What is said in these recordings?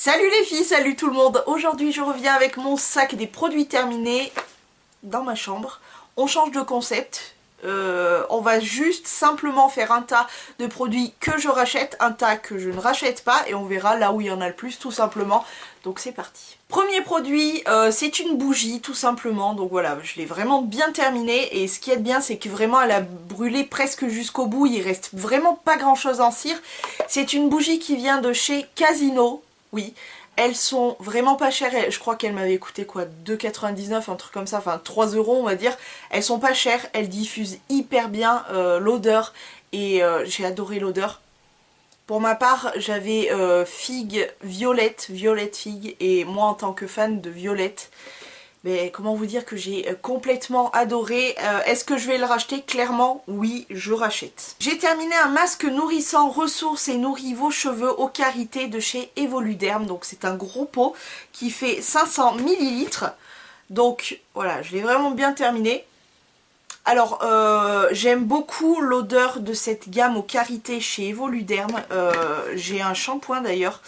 Salut les filles, salut tout le monde. Aujourd'hui je reviens avec mon sac des produits terminés dans ma chambre. On change de concept. On va juste simplement faire un tas de produits que je rachète, un tas que je ne rachète pas, et on verra là où il y en a le plus tout simplement. Donc c'est parti. Premier produit, c'est une bougie tout simplement. Donc voilà, je l'ai vraiment bien terminée, et ce qui est bien c'est que vraiment elle a brûlé presque jusqu'au bout. Il reste vraiment pas grand chose en cire. C'est une bougie qui vient de chez Casino. Oui, elles sont vraiment pas chères, je crois qu'elles m'avaient coûté quoi, 2,99, un truc comme ça, enfin 3 euros on va dire. Elles sont pas chères, elles diffusent hyper bien l'odeur, et j'ai adoré l'odeur. Pour ma part, j'avais figue violette, violette figue, et moi en tant que fan de violette, mais comment vous dire que j'ai complètement adoré. Est-ce que je vais le racheter? Clairement, oui, je rachète. J'ai terminé un masque nourrissant, ressource et nourrit vos cheveux aux carités de chez Evoluderm. Donc c'est un gros pot qui fait 500 ml. Donc voilà, je l'ai vraiment bien terminé. Alors, j'aime beaucoup l'odeur de cette gamme aux carités chez Evoluderm. J'ai un shampoing d'ailleurs,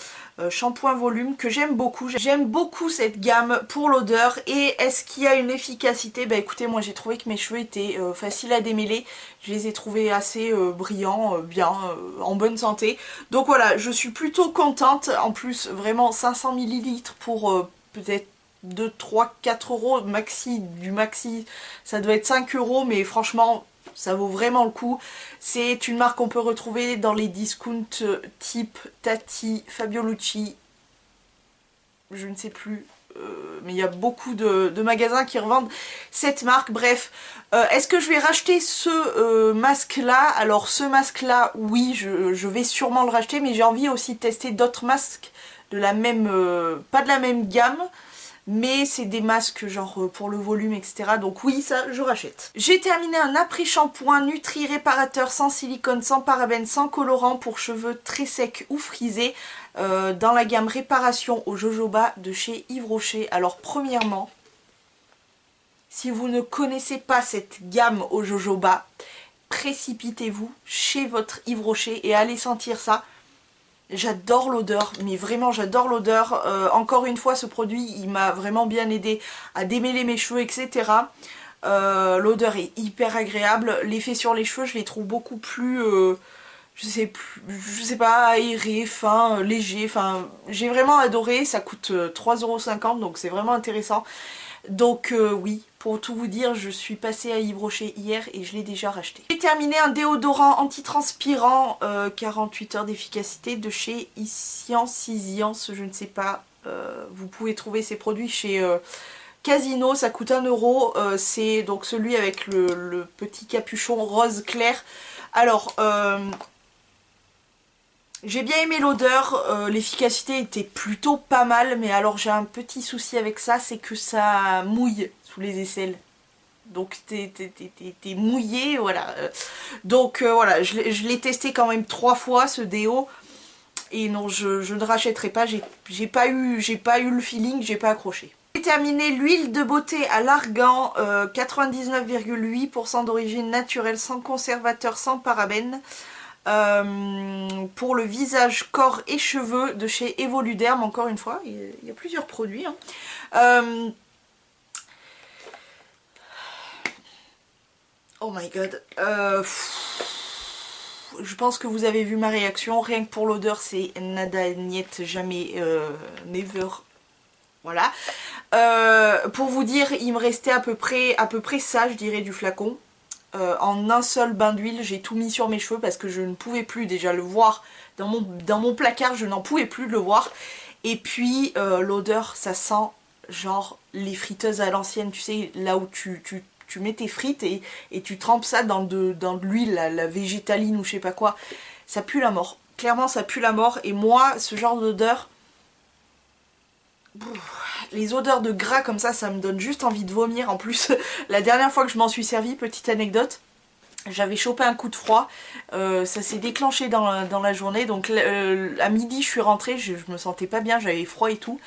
shampoing volume, que j'aime beaucoup. J'aime beaucoup cette gamme pour l'odeur. Et est-ce qu'il y a une efficacité? Bah écoutez, moi j'ai trouvé que mes cheveux étaient faciles à démêler. Je les ai trouvés assez brillants, bien, en bonne santé. Donc voilà, je suis plutôt contente. En plus, vraiment 500 ml pour peut-être 2, 3, 4 euros maxi, du maxi ça doit être 5 euros, mais franchement ça vaut vraiment le coup. C'est une marque qu'on peut retrouver dans les discounts type Tati, Fabiolucci, je ne sais plus, mais il y a beaucoup de magasins qui revendent cette marque. Bref, est-ce que je vais racheter ce masque là? Alors ce masque là, oui, je vais sûrement le racheter, mais j'ai envie aussi de tester d'autres masques de la même, pas de la même gamme, mais c'est des masques genre pour le volume, etc. Donc oui, ça je rachète. J'ai terminé un après-shampoing Nutri réparateur sans silicone, sans parabènes, sans colorant pour cheveux très secs ou frisés, dans la gamme réparation au jojoba de chez Yves Rocher. Alors premièrement, si vous ne connaissez pas cette gamme au jojoba, précipitez-vous chez votre Yves Rocher et allez sentir ça. J'adore l'odeur, mais vraiment j'adore l'odeur. Encore une fois, ce produit, il m'a vraiment bien aidé à démêler mes cheveux, etc. L'odeur est hyper agréable. L'effet sur les cheveux, je les trouve beaucoup plus, je sais pas, aéré, fin, léger. Enfin, j'ai vraiment adoré. Ça coûte 3,50 €, donc c'est vraiment intéressant. Donc oui, pour tout vous dire, je suis passée à Yves Rocher hier et je l'ai déjà racheté. J'ai terminé un déodorant antitranspirant, 48 heures d'efficacité, de chez Science, je ne sais pas. Vous pouvez trouver ces produits chez Casino, ça coûte 1 euro. C'est donc celui avec le petit capuchon rose clair. Alors, j'ai bien aimé l'odeur, l'efficacité était plutôt pas mal, mais alors j'ai un petit souci avec ça, c'est que ça mouille sous les aisselles. Donc t'es mouillé, voilà. Donc voilà, je l'ai testé quand même 3 fois ce déo, et non, je ne rachèterai pas, j'ai pas eu le feeling, j'ai pas accroché. J'ai terminé l'huile de beauté à l'argan, 99,8% d'origine naturelle, sans conservateur, sans parabènes. Pour le visage, corps et cheveux de chez Evoluderm, encore une fois, il y a plusieurs produits. Hein. Oh my god. Je pense que vous avez vu ma réaction, rien que pour l'odeur c'est nada, niet, jamais, never. Voilà. Pour vous dire, il me restait à peu près ça, je dirais, du flacon. En un seul bain d'huile, j'ai tout mis sur mes cheveux parce que je ne pouvais plus déjà le voir dans mon placard, je n'en pouvais plus le voir. Et puis l'odeur, ça sent genre les friteuses à l'ancienne, tu sais, là où tu mets tes frites et tu trempes ça dans de l'huile, la végétaline ou je sais pas quoi. Ça pue la mort, clairement ça pue la mort, et moi ce genre d'odeur, les odeurs de gras comme ça me donne juste envie de vomir. En plus, la dernière fois que je m'en suis servi, petite anecdote, j'avais chopé un coup de froid, ça s'est déclenché dans la journée, donc à midi je suis rentrée, je me sentais pas bien, j'avais froid et tout.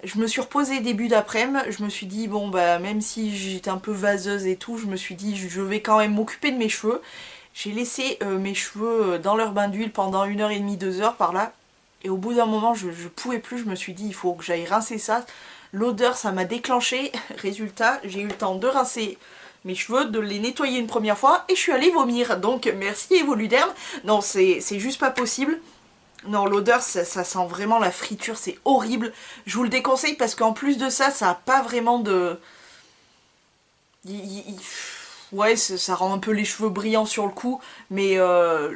Je me suis reposée début d'après-midi, je me suis dit bon bah même si j'étais un peu vaseuse et tout, je me suis dit je vais quand même m'occuper de mes cheveux. J'ai laissé mes cheveux dans leur bain d'huile pendant 1h30, 2 heures par là. Et au bout d'un moment, je pouvais plus, je me suis dit, il faut que j'aille rincer ça. L'odeur, ça m'a déclenché. Résultat, j'ai eu le temps de rincer mes cheveux, de les nettoyer une première fois, et je suis allée vomir. Donc, merci Evoluderm. Non, c'est juste pas possible. Non, l'odeur, ça sent vraiment la friture, c'est horrible. Je vous le déconseille parce qu'en plus de ça, ça a pas vraiment de... Ouais, ça rend un peu les cheveux brillants sur le coup, mais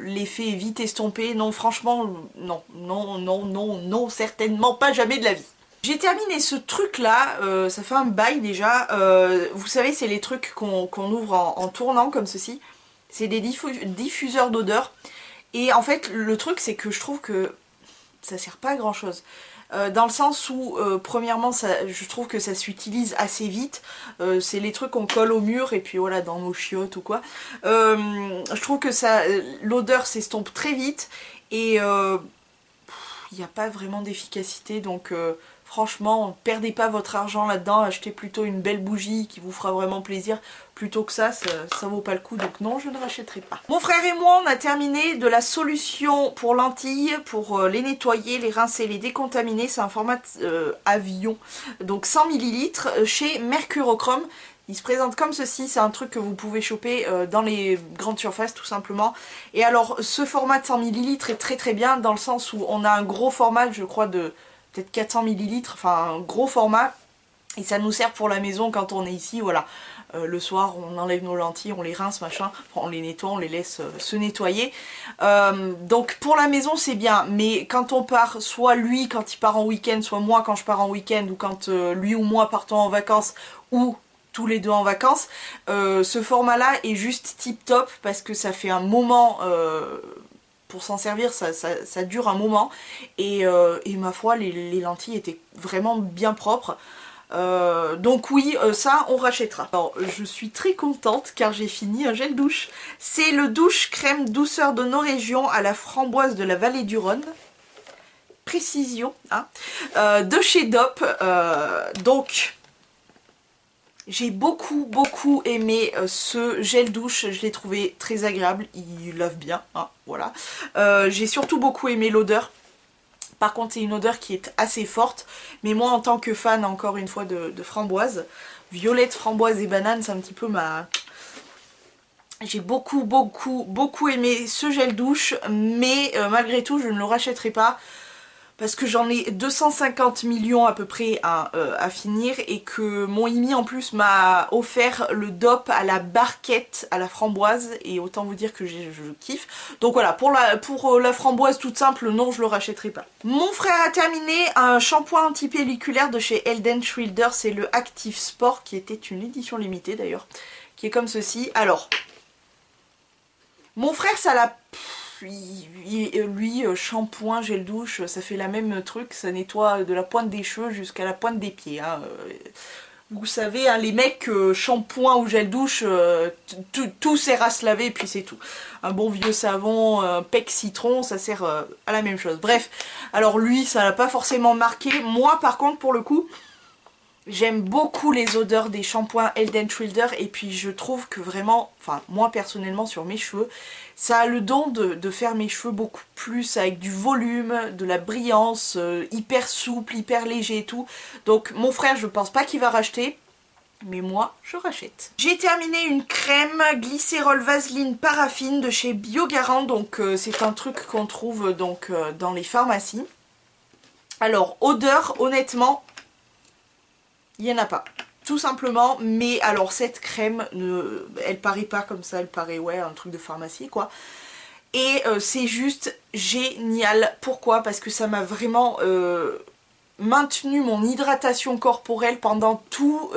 l'effet est vite estompé. Non, franchement, non, non, non, non, non, certainement pas jamais de la vie. J'ai terminé ce truc là, ça fait un bail déjà. Vous savez, c'est les trucs qu'on ouvre en tournant comme ceci. C'est des diffuseurs d'odeur. Et en fait, le truc, c'est que je trouve que ça sert pas à grand chose. Dans le sens où, premièrement, je trouve que ça s'utilise assez vite. C'est les trucs qu'on colle au mur et puis voilà, dans nos chiottes ou quoi. Je trouve que l'odeur s'estompe très vite et il n'y a pas vraiment d'efficacité. Donc franchement, perdez pas votre argent là-dedans. Achetez plutôt une belle bougie qui vous fera vraiment plaisir. Plutôt que ça vaut pas le coup. Donc non, je ne rachèterai pas. Mon frère et moi, on a terminé de la solution pour lentilles, pour les nettoyer, les rincer, les décontaminer. C'est un format avion, donc 100 ml chez Mercurochrome. Il se présente comme ceci, c'est un truc que vous pouvez choper dans les grandes surfaces tout simplement. Et alors ce format de 100 ml est très très bien dans le sens où on a un gros format, je crois de peut-être 400 ml, enfin un gros format. Et ça nous sert pour la maison quand on est ici, voilà. Le soir on enlève nos lentilles, on les rince, machin, enfin, on les nettoie, on les laisse se nettoyer. Donc pour la maison c'est bien, mais quand on part, soit lui quand il part en week-end, soit moi quand je pars en week-end, ou quand lui ou moi partons en vacances, ou tous les deux en vacances, ce format là est juste tip top parce que ça fait un moment pour s'en servir, ça dure un moment et ma foi les lentilles étaient vraiment bien propres. Donc oui, ça on rachètera. Alors je suis très contente car j'ai fini un gel douche. C'est le douche crème douceur de nos régions à la framboise de la vallée du Rhône. Précision, hein, de chez Dop. Donc j'ai beaucoup aimé ce gel douche, je l'ai trouvé très agréable, il lave bien, hein, voilà. J'ai surtout beaucoup aimé l'odeur. Par contre c'est une odeur qui est assez forte, mais moi en tant que fan encore une fois de framboise, violette, framboise et banane, c'est un petit peu ma... J'ai beaucoup aimé ce gel douche, mais malgré tout je ne le rachèterai pas. Parce que j'en ai 250 millions à peu près à finir et que mon Imi en plus m'a offert le Dop à la barquette, à la framboise, et autant vous dire que je kiffe. Donc voilà, pour la framboise toute simple, non je le rachèterai pas. Mon frère a terminé un shampoing antipelliculaire de chez Head & Shoulders, c'est le Active Sport qui était une édition limitée d'ailleurs, qui est comme ceci. Alors, mon frère ça l'a... Lui, shampoing, gel douche, ça fait la même truc, ça nettoie de la pointe des cheveux jusqu'à la pointe des pieds. Hein. Vous savez, hein, les mecs, shampoing ou gel douche, tout sert à se laver et puis c'est tout. Un bon vieux savon, pec citron, ça sert à la même chose. Bref, alors lui, ça l'a pas forcément marqué. Moi, par contre, pour le coup... J'aime beaucoup les odeurs des shampoings Head & Shoulders et puis je trouve que vraiment, enfin moi personnellement sur mes cheveux, ça a le don de faire mes cheveux beaucoup plus avec du volume, de la brillance, hyper souple, hyper léger et tout. Donc mon frère je pense pas qu'il va racheter, mais moi je rachète. J'ai terminé une crème glycérol vaseline paraffine de chez Biogarant, donc c'est un truc qu'on trouve donc dans les pharmacies. Alors odeur honnêtement... Il n'y en a pas, tout simplement, mais alors cette crème, elle paraît pas comme ça, elle paraît ouais un truc de pharmacie quoi. Et c'est juste génial, pourquoi? Parce que ça m'a vraiment maintenu mon hydratation corporelle pendant tous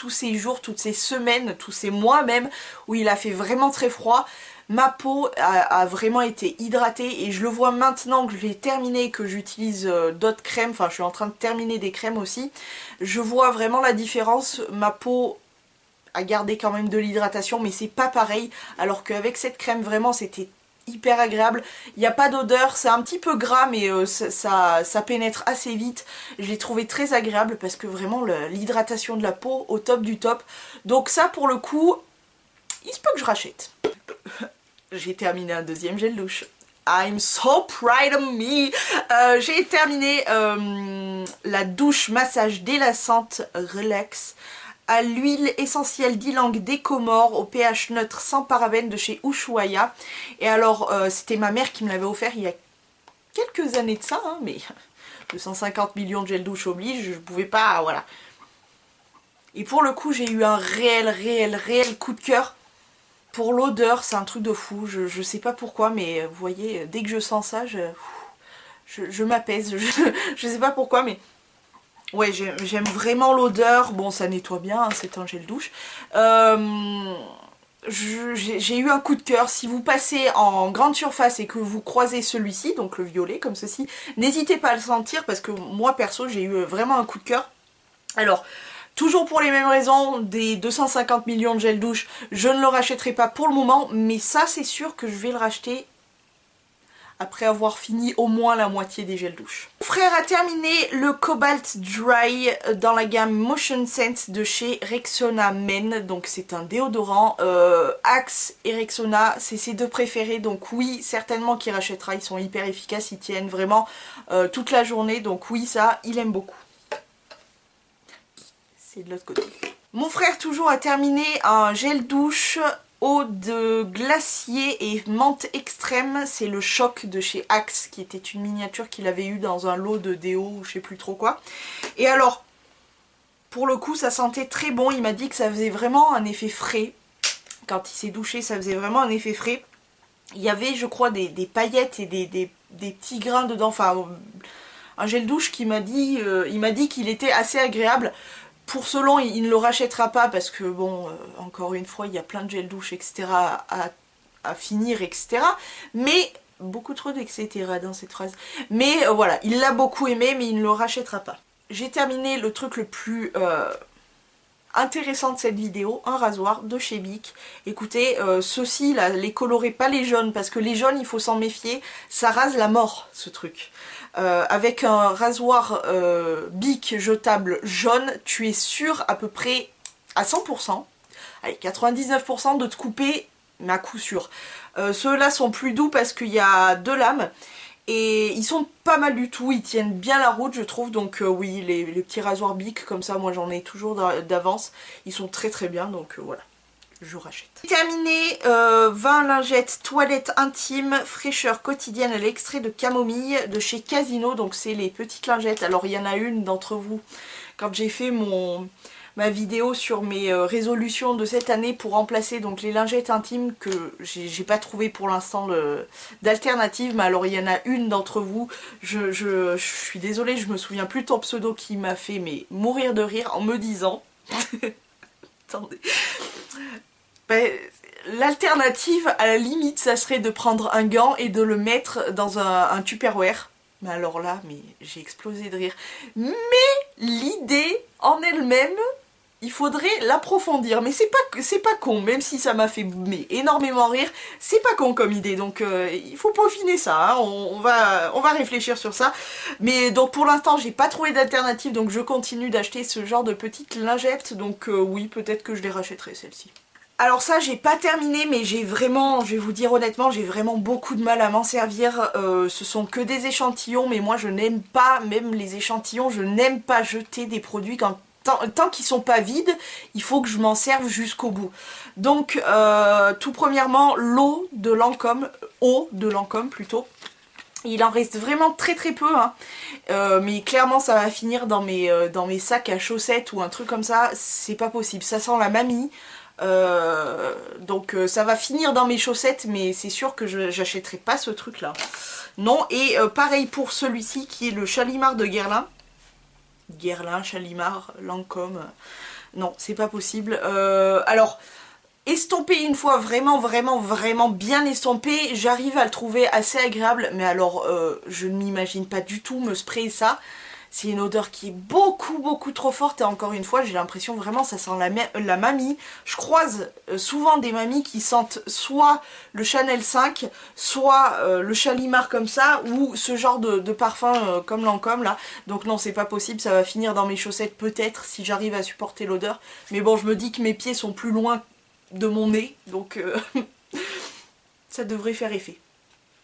ces jours, toutes ces semaines, tous ces mois même, où il a fait vraiment très froid. Ma peau a vraiment été hydratée et je le vois maintenant que je l'ai terminé, que j'utilise d'autres crèmes, enfin je suis en train de terminer des crèmes aussi. Je vois vraiment la différence, ma peau a gardé quand même de l'hydratation mais c'est pas pareil, alors qu'avec cette crème vraiment c'était hyper agréable. Il n'y a pas d'odeur, c'est un petit peu gras mais ça pénètre assez vite. Je l'ai trouvé très agréable parce que vraiment l'hydratation de la peau au top du top. Donc ça pour le coup, il se peut que je rachète. J'ai terminé un deuxième gel douche. I'm so proud of me. J'ai terminé la douche massage délassante relax à l'huile essentielle d'ylang des Comores au pH neutre sans parabènes de chez Ushuaïa. Et alors c'était ma mère qui me l'avait offert il y a quelques années de ça, hein, mais 250 millions de gel douche oblige, je pouvais pas, voilà. Et pour le coup j'ai eu un réel coup de cœur pour l'odeur, c'est un truc de fou, je sais pas pourquoi, mais vous voyez, dès que je sens ça, je m'apaise, je sais pas pourquoi, mais ouais, j'aime vraiment l'odeur. Bon, ça nettoie bien, hein, c'est un gel douche. J'ai eu un coup de cœur. Si vous passez en grande surface et que vous croisez celui-ci, donc le violet comme ceci, n'hésitez pas à le sentir parce que moi perso j'ai eu vraiment un coup de cœur. Alors, toujours pour les mêmes raisons, des 250 millions de gel douche, je ne le rachèterai pas pour le moment, mais ça c'est sûr que je vais le racheter après avoir fini au moins la moitié des gels douche. Mon frère a terminé le Cobalt Dry dans la gamme Motion Sense de chez Rexona Men, donc c'est un déodorant. Axe et Rexona, c'est ses deux préférés, donc oui, certainement qu'il rachètera, ils sont hyper efficaces, ils tiennent vraiment toute la journée, donc oui, ça, il aime beaucoup. C'est de l'autre côté. Mon frère toujours a terminé un gel douche eau de glacier et menthe extrême, c'est le choc de chez Axe qui était une miniature qu'il avait eu dans un lot de déo ou je sais plus trop quoi. Et alors, pour le coup ça sentait très bon, il m'a dit que ça faisait vraiment un effet frais. Quand il s'est douché ça faisait vraiment un effet frais. Il y avait je crois des paillettes et des petits grains dedans, enfin un gel douche qui m'a dit, il m'a dit qu'il était assez agréable. Pour ce long, il ne le rachètera pas parce que bon, encore une fois, il y a plein de gel douche, etc. à finir, etc. Mais, beaucoup trop d'etc. Dans cette phrase. Mais voilà, il l'a beaucoup aimé, mais il ne le rachètera pas. J'ai terminé le truc le plus intéressant de cette vidéo, un rasoir de chez Bic. Écoutez, ceux-ci, là, les colorez pas les jaunes, parce que les jaunes, il faut s'en méfier, ça rase la mort, ce truc. Avec un rasoir Bic jetable jaune, tu es sûr à peu près à 100%, allez 99% de te couper, mais à coup sûr. Ceux-là sont plus doux parce qu'il y a deux lames et ils sont pas mal du tout, ils tiennent bien la route je trouve, donc oui, les petits rasoirs Bic comme ça, moi j'en ai toujours d'avance, ils sont très bien, donc voilà. Je rachète. Terminé, 20 lingettes toilette intime, fraîcheur quotidienne à l'extrait de camomille de chez Casino. Donc c'est les petites lingettes. Alors il y en a une d'entre vous, quand j'ai fait ma vidéo sur mes résolutions de cette année pour remplacer donc les lingettes intimes que j'ai pas trouvé pour l'instant d'alternative. Mais alors il y en a une d'entre vous, je suis désolée, je me souviens plus de ton pseudo qui m'a fait mais mourir de rire en me disant... Attendez... Ben, l'alternative, à la limite, ça serait de prendre un gant et de le mettre dans un Tupperware. Mais alors là, mais j'ai explosé de rire. Mais l'idée en elle-même, il faudrait l'approfondir. Mais c'est pas con, même si ça m'a fait énormément rire, c'est pas con comme idée. Donc il faut peaufiner ça, hein. On va réfléchir sur ça. Mais donc pour l'instant, j'ai pas trouvé d'alternative, donc je continue d'acheter ce genre de petites lingettes. Donc oui, peut-être que je les rachèterai celles-ci. Alors ça j'ai pas terminé, mais j'ai vraiment, je vais vous dire honnêtement, j'ai vraiment beaucoup de mal à m'en servir. Ce sont que des échantillons, mais moi je n'aime pas, même les échantillons, je n'aime pas jeter des produits tant qu'ils sont pas vides, il faut que je m'en serve jusqu'au bout. Donc tout premièrement, l'eau de Lancôme plutôt. Il en reste vraiment très peu, hein. Mais clairement ça va finir dans mes sacs à chaussettes ou un truc comme ça, c'est pas possible, ça sent la mamie. Donc ça va finir dans mes chaussettes, mais c'est sûr que j'achèterai pas ce truc là. Non, et pareil pour celui-ci qui est le Chalimard de Guerlain. Guerlain, Chalimard, Lancôme. Non, c'est pas possible. Alors, estompé une fois vraiment bien estompé, j'arrive à le trouver assez agréable, mais alors je ne m'imagine pas du tout me sprayer ça. C'est une odeur qui est beaucoup trop forte et encore une fois j'ai l'impression vraiment ça sent la mamie. Je croise souvent des mamies qui sentent soit le Chanel 5, soit le Chalimard comme ça ou ce genre de parfum comme Lancôme là. Donc non, c'est pas possible, ça va finir dans mes chaussettes peut-être si j'arrive à supporter l'odeur. Mais bon, je me dis que mes pieds sont plus loin de mon nez, donc ça devrait faire effet.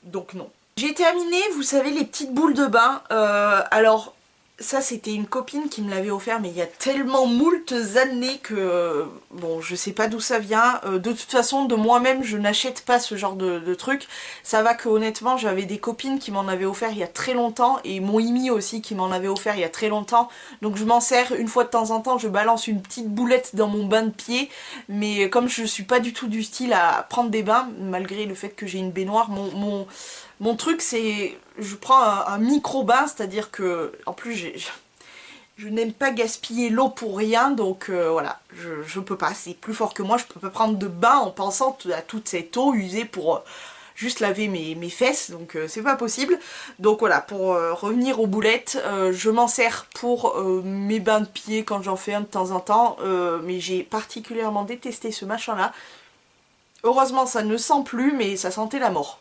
donc non. J'ai terminé, vous savez, les petites boules de bain. Alors, ça c'était une copine qui me l'avait offert, mais il y a tellement moultes années que... Bon, je sais pas d'où ça vient. De toute façon, de moi-même, je n'achète pas ce genre de truc. Ça va que honnêtement, j'avais des copines qui m'en avaient offert il y a très longtemps, et mon Imi aussi qui m'en avait offert il y a très longtemps. Donc je m'en sers une fois de temps en temps, je balance une petite boulette dans mon bain de pied. Mais comme je suis pas du tout du style à prendre des bains, malgré le fait que j'ai une baignoire, mon truc c'est, je prends un micro-bain, c'est-à-dire que, en plus je n'aime pas gaspiller l'eau pour rien, donc voilà, je peux pas, c'est plus fort que moi, je peux pas prendre de bain en pensant à toute cette eau usée pour juste laver mes fesses, donc c'est pas possible. Donc voilà, pour revenir aux boulettes, je m'en sers pour mes bains de pied quand j'en fais un de temps en temps, mais j'ai particulièrement détesté ce machin-là. Heureusement ça ne sent plus, mais ça sentait la mort.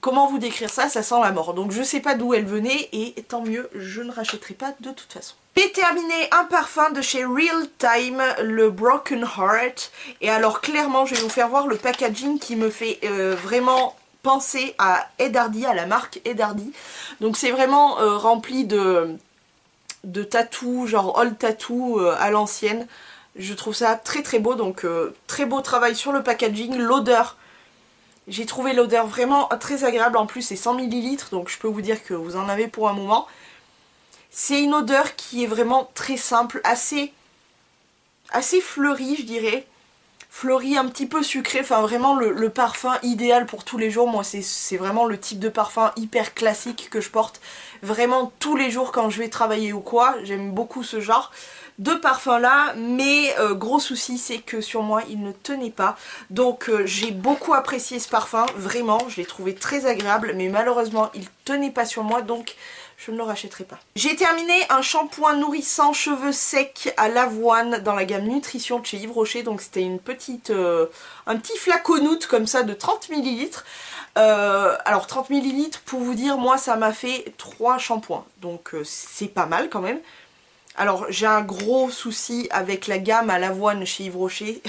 Comment vous décrire ça? Ça sent la mort. Donc je sais pas d'où elle venait et tant mieux, je ne rachèterai pas de toute façon. J'ai terminé un parfum de chez Real Time, le Broken Heart. Et alors clairement je vais vous faire voir le packaging qui me fait vraiment penser à Ed Hardy, à la marque Ed Hardy. Donc c'est vraiment rempli de tatous, genre old tattoo à l'ancienne. Je trouve ça très très beau, donc très beau travail sur le packaging. L'odeur, j'ai trouvé l'odeur vraiment très agréable, en plus c'est 100 ml, donc je peux vous dire que vous en avez pour un moment. C'est une odeur qui est vraiment très simple, assez fleurie je dirais. Fleurie, un petit peu sucré, enfin vraiment le parfum idéal pour tous les jours. Moi c'est vraiment le type de parfum hyper classique que je porte vraiment tous les jours quand je vais travailler ou quoi. J'aime beaucoup ce genre de parfum là, mais gros souci c'est que sur moi il ne tenait pas, donc j'ai beaucoup apprécié ce parfum, vraiment je l'ai trouvé très agréable, mais malheureusement il tenait pas sur moi, donc je ne le rachèterai pas. J'ai terminé un shampoing nourrissant cheveux secs à l'avoine dans la gamme Nutrition de chez Yves Rocher, donc c'était une petite un petit flaconnoutre comme ça de 30 ml. Alors 30 ml pour vous dire, moi ça m'a fait 3 shampoings, donc c'est pas mal quand même. Alors j'ai un gros souci avec la gamme à l'avoine chez Yves Rocher.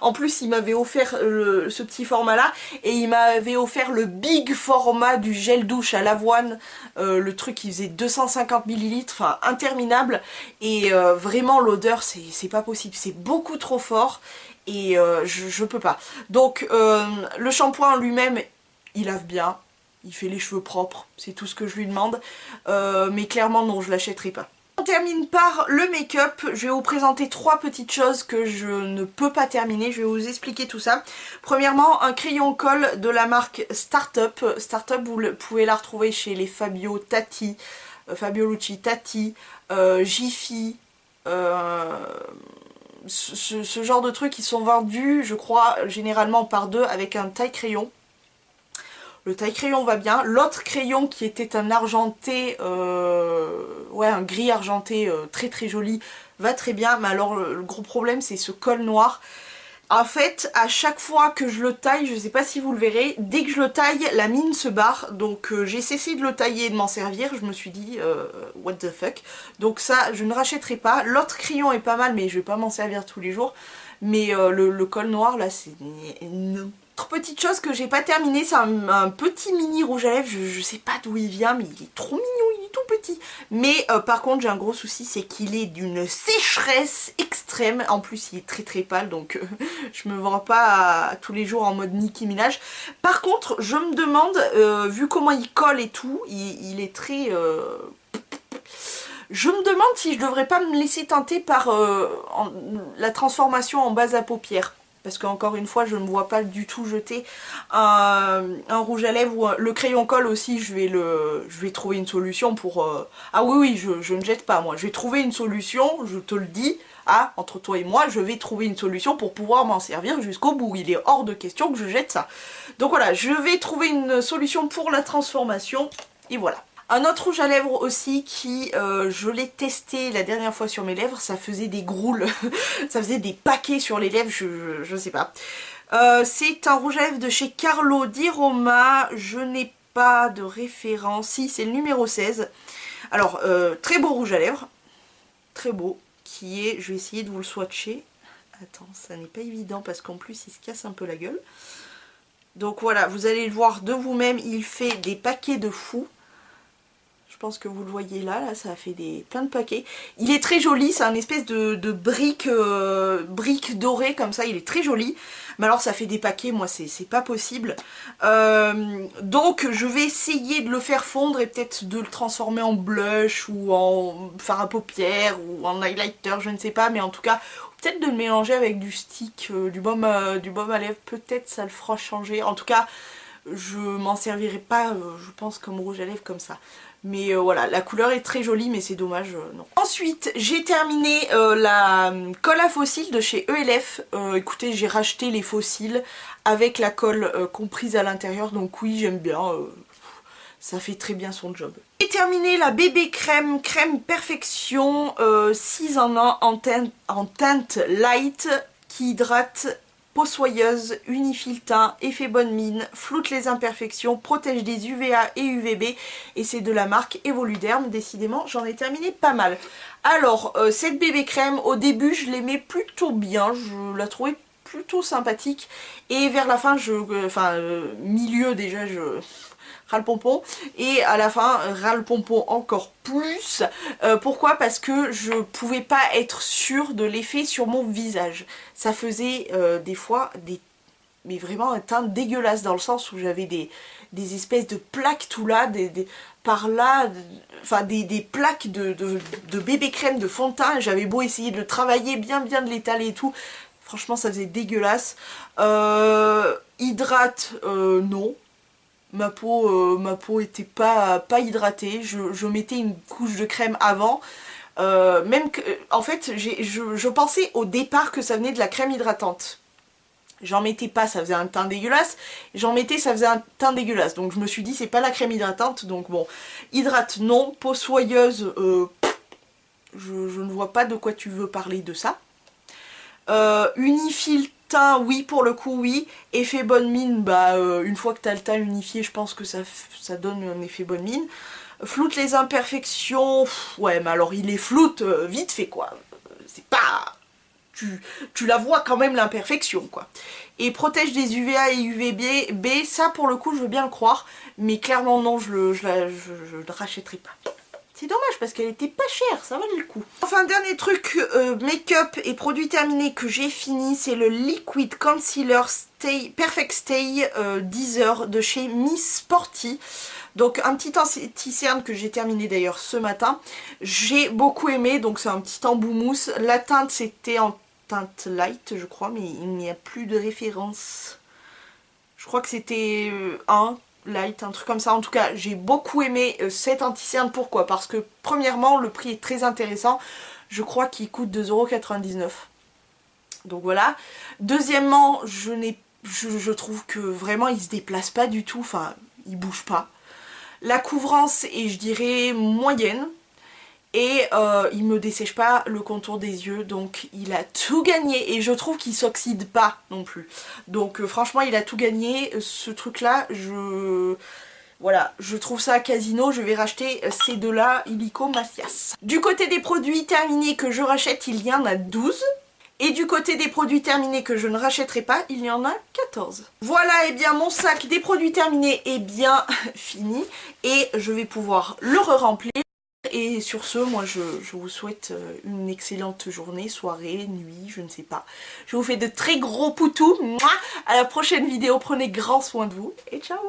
En plus il m'avait offert ce petit format là, et il m'avait offert le big format du gel douche à l'avoine. Le truc il faisait 250 ml, enfin interminable. Et vraiment l'odeur c'est pas possible, c'est beaucoup trop fort. Et je peux pas. Donc le shampoing lui-même il lave bien, il fait les cheveux propres, c'est tout ce que je lui demande. Mais clairement non, je l'achèterai pas. On termine par le make-up. Je vais vous présenter 3 petites choses que je ne peux pas terminer. Je vais vous expliquer tout ça. Premièrement, un crayon colle de la marque Startup. Startup, vous pouvez la retrouver chez les Fabio Tatti, Fabio Lucci Tatti, Jiffy, ce genre de trucs qui sont vendus, je crois, généralement par 2 avec un taille crayon. Le taille crayon va bien. L'autre crayon qui était un argenté, ouais un gris argenté très très joli, va très bien. Mais alors le gros problème c'est ce col noir. En fait à chaque fois que je le taille, je sais pas si vous le verrez, dès que je le taille la mine se barre. Donc j'ai cessé de le tailler et de m'en servir. Je me suis dit what the fuck. Donc ça je ne rachèterai pas. L'autre crayon est pas mal mais je vais pas m'en servir tous les jours. Mais le col noir là c'est... non. Autre petite chose que j'ai pas terminé, c'est un petit mini rouge à lèvres, je sais pas d'où il vient mais il est trop mignon, il est tout petit. Mais par contre j'ai un gros souci, c'est qu'il est d'une sécheresse extrême, en plus il est très très pâle, donc je me vends pas tous les jours en mode Nicki Minaj. Par contre je me demande, vu comment il colle et tout, il est très... Je me demande si je devrais pas me laisser tenter par la transformation en base à paupières. Parce qu'encore une fois, je ne me vois pas du tout jeter un rouge à lèvres ou le crayon colle aussi. Je vais trouver une solution pour... Ah oui, je ne jette pas moi. Je vais trouver une solution, je te le dis. Ah, entre toi et moi, je vais trouver une solution pour pouvoir m'en servir jusqu'au bout. Il est hors de question que je jette ça. Donc voilà, je vais trouver une solution pour la transformation. Et voilà. Un autre rouge à lèvres aussi qui, je l'ai testé la dernière fois sur mes lèvres, ça faisait des groules, ça faisait des paquets sur les lèvres, je sais pas. C'est un rouge à lèvres de chez Carlo Di Roma, je n'ai pas de référence, si c'est le numéro 16. Alors, très beau rouge à lèvres, très beau, qui est, je vais essayer de vous le swatcher. Attends, ça n'est pas évident parce qu'en plus il se casse un peu la gueule. Donc voilà, vous allez le voir de vous-même, il fait des paquets de fou. Je pense que vous le voyez là, ça fait plein de paquets. Il est très joli, c'est un espèce de brique, brique dorée comme ça, il est très joli. Mais alors ça fait des paquets, moi c'est pas possible. Donc je vais essayer de le faire fondre et peut-être de le transformer en blush ou en fard à paupières ou en highlighter, je ne sais pas. Mais en tout cas, peut-être de le mélanger avec du stick, du baume à lèvres, peut-être ça le fera changer. En tout cas, je m'en servirai pas, je pense, comme rouge à lèvres comme ça. Mais voilà, la couleur est très jolie, mais c'est dommage, non. Ensuite, j'ai terminé la colle à fossiles de chez ELF. Écoutez, j'ai racheté les fossiles avec la colle comprise à l'intérieur, donc oui, j'aime bien. Ça fait très bien son job. J'ai terminé la bébé crème, crème perfection 6 en 1 en teinte light qui hydrate, peau soyeuse, unifie le teint, effet bonne mine, floute les imperfections, protège des UVA et UVB et c'est de la marque Evoluderm. Décidément, j'en ai terminé pas mal. Alors, cette bébé crème, au début, je l'aimais plutôt bien, je la trouvais plutôt sympathique et vers la fin, milieu déjà, je ras le pompon et à la fin ras le pompon encore plus. Pourquoi? Parce que je pouvais pas être sûre de l'effet sur mon visage. Ça faisait des fois mais vraiment un teint dégueulasse dans le sens où j'avais des espèces de plaques tout là, par là, enfin des plaques de bébé crème de fond de teint. J'avais beau essayer de le travailler, bien de l'étaler et tout. Franchement ça faisait dégueulasse. Hydrate, non. Ma peau était pas hydratée, je mettais une couche de crème avant. Même que, en fait, je pensais au départ que ça venait de la crème hydratante. J'en mettais pas, ça faisait un teint dégueulasse. J'en mettais, ça faisait un teint dégueulasse. Donc je me suis dit, c'est pas la crème hydratante. Donc bon, hydrate non, peau soyeuse, je ne vois pas de quoi tu veux parler de ça. Unifie le teint, oui, pour le coup, oui. Effet bonne mine, bah, une fois que tu as le teint unifié, je pense que ça donne un effet bonne mine. Floute les imperfections, ouais, mais alors il les floute vite fait, quoi. C'est pas... Tu la vois quand même l'imperfection, quoi. Et protège des UVA et UVB, ça pour le coup je veux bien le croire, mais clairement non, je le rachèterai pas. C'est dommage parce qu'elle était pas chère, ça valait le coup. Enfin, dernier truc make-up et produit terminé que j'ai fini, c'est le Liquid Concealer Perfect Stay 10 heures de chez Miss Sporty. Donc un petit anti-cerne que j'ai terminé d'ailleurs ce matin. J'ai beaucoup aimé, donc c'est un petit embout mousse. La teinte c'était en teinte light je crois, mais il n'y a plus de référence. Je crois que c'était un light, un truc comme ça. En tout cas, j'ai beaucoup aimé cet anti-cerne. Pourquoi? Parce que premièrement, le prix est très intéressant. Je crois qu'il coûte 2,99 €. Donc voilà. Deuxièmement, je trouve que vraiment il se déplace pas du tout. Enfin, il bouge pas. La couvrance est, je dirais, moyenne. Et il me dessèche pas le contour des yeux, donc il a tout gagné. Et je trouve qu'il s'oxyde pas non plus. Donc franchement il a tout gagné. Ce truc là, voilà, je trouve ça à Casino. Je vais racheter ces deux là, illico Macias. Du côté des produits terminés que je rachète, il y en a 12. Et du côté des produits terminés que je ne rachèterai pas, il y en a 14. Voilà, et bien mon sac des produits terminés est bien fini. Et je vais pouvoir le re-remplir. Et sur ce, moi je vous souhaite une excellente journée, soirée, nuit, je ne sais pas. Je vous fais de très gros poutous. À la prochaine vidéo, prenez grand soin de vous et ciao!